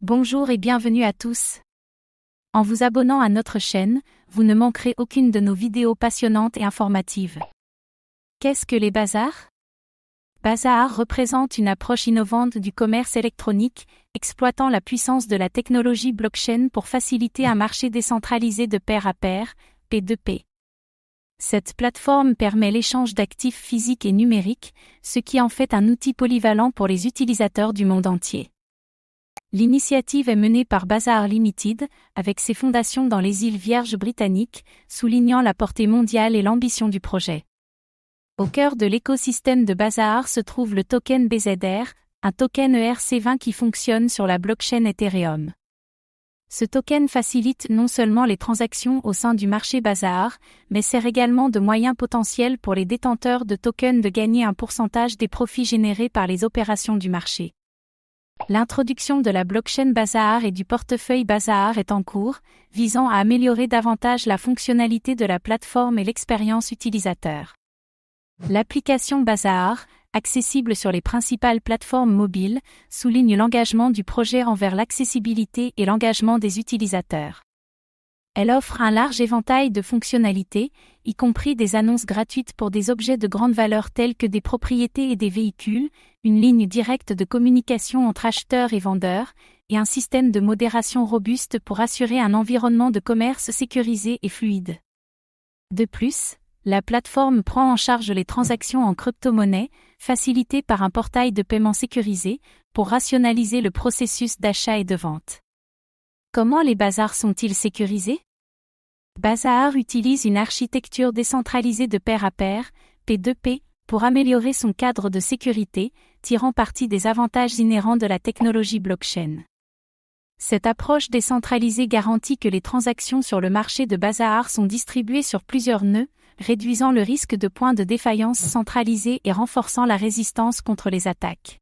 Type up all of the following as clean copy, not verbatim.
Bonjour et bienvenue à tous. En vous abonnant à notre chaîne, vous ne manquerez aucune de nos vidéos passionnantes et informatives. Qu'est-ce que les bazars ? Bazar représente une approche innovante du commerce électronique, exploitant la puissance de la technologie blockchain pour faciliter un marché décentralisé de pair à pair, P2P. Cette plateforme permet l'échange d'actifs physiques et numériques, ce qui en fait un outil polyvalent pour les utilisateurs du monde entier. L'initiative est menée par Bazaar Limited, avec ses fondations dans les îles Vierges britanniques, soulignant la portée mondiale et l'ambition du projet. Au cœur de l'écosystème de Bazaar se trouve le token BZR, un token ERC20 qui fonctionne sur la blockchain Ethereum. Ce token facilite non seulement les transactions au sein du marché Bazaar, mais sert également de moyen potentiel pour les détenteurs de tokens de gagner un pourcentage des profits générés par les opérations du marché. L'introduction de la blockchain Bazaar et du portefeuille Bazaar est en cours, visant à améliorer davantage la fonctionnalité de la plateforme et l'expérience utilisateur. L'application Bazaar, accessible sur les principales plateformes mobiles, souligne l'engagement du projet envers l'accessibilité et l'engagement des utilisateurs. Elle offre un large éventail de fonctionnalités, y compris des annonces gratuites pour des objets de grande valeur tels que des propriétés et des véhicules, une ligne directe de communication entre acheteurs et vendeurs, et un système de modération robuste pour assurer un environnement de commerce sécurisé et fluide. De plus, la plateforme prend en charge les transactions en crypto-monnaie, facilitées par un portail de paiement sécurisé, pour rationaliser le processus d'achat et de vente. Comment les bazars sont-ils sécurisés ? Bazaar utilise une architecture décentralisée de pair à pair, P2P, pour améliorer son cadre de sécurité, tirant parti des avantages inhérents de la technologie blockchain. Cette approche décentralisée garantit que les transactions sur le marché de Bazaar sont distribuées sur plusieurs nœuds, réduisant le risque de points de défaillance centralisés et renforçant la résistance contre les attaques.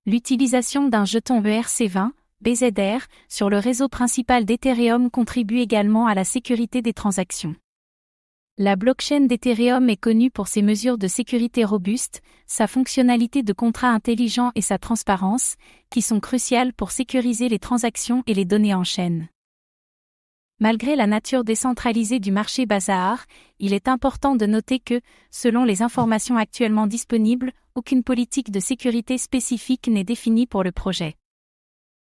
L'utilisation d'un jeton ERC20, BZR, sur le réseau principal d'Ethereum contribue également à la sécurité des transactions. La blockchain d'Ethereum est connue pour ses mesures de sécurité robustes, sa fonctionnalité de contrat intelligent et sa transparence, qui sont cruciales pour sécuriser les transactions et les données en chaîne. Malgré la nature décentralisée du marché Bazaar, il est important de noter que, selon les informations actuellement disponibles, aucune politique de sécurité spécifique n'est définie pour le projet.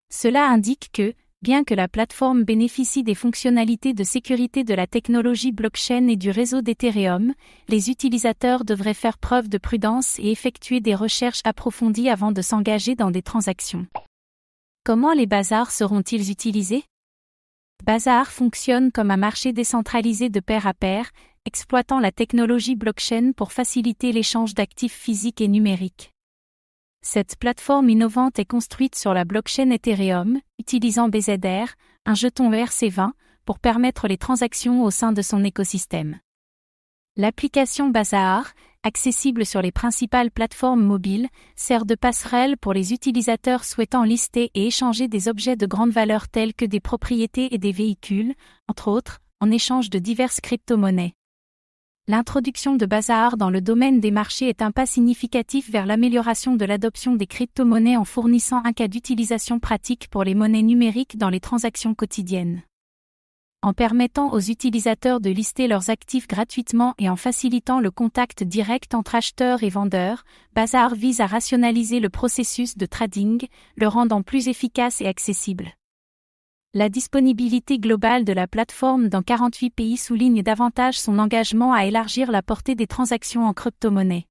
Cela indique que, bien que la plateforme bénéficie des fonctionnalités de sécurité de la technologie blockchain et du réseau d'Ethereum, les utilisateurs devraient faire preuve de prudence et effectuer des recherches approfondies avant de s'engager dans des transactions. Comment les bazars seront-ils utilisés ? Bazaar fonctionne comme un marché décentralisé de pair à pair, exploitant la technologie blockchain pour faciliter l'échange d'actifs physiques et numériques. Cette plateforme innovante est construite sur la blockchain Ethereum, utilisant BZR, un jeton ERC20, pour permettre les transactions au sein de son écosystème. L'application Bazaar, accessible sur les principales plateformes mobiles, sert de passerelle pour les utilisateurs souhaitant lister et échanger des objets de grande valeur tels que des propriétés et des véhicules, entre autres, en échange de diverses crypto-monnaies. L'introduction de Bazaar dans le domaine des marchés est un pas significatif vers l'amélioration de l'adoption des crypto-monnaies en fournissant un cas d'utilisation pratique pour les monnaies numériques dans les transactions quotidiennes. En permettant aux utilisateurs de lister leurs actifs gratuitement et en facilitant le contact direct entre acheteurs et vendeurs, Bazaar vise à rationaliser le processus de trading, le rendant plus efficace et accessible. La disponibilité globale de la plateforme dans 48 pays souligne davantage son engagement à élargir la portée des transactions en crypto-monnaie.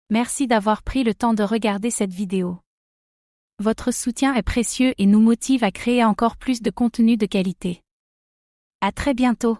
Merci d'avoir pris le temps de regarder cette vidéo. Votre soutien est précieux et nous motive à créer encore plus de contenu de qualité. À très bientôt.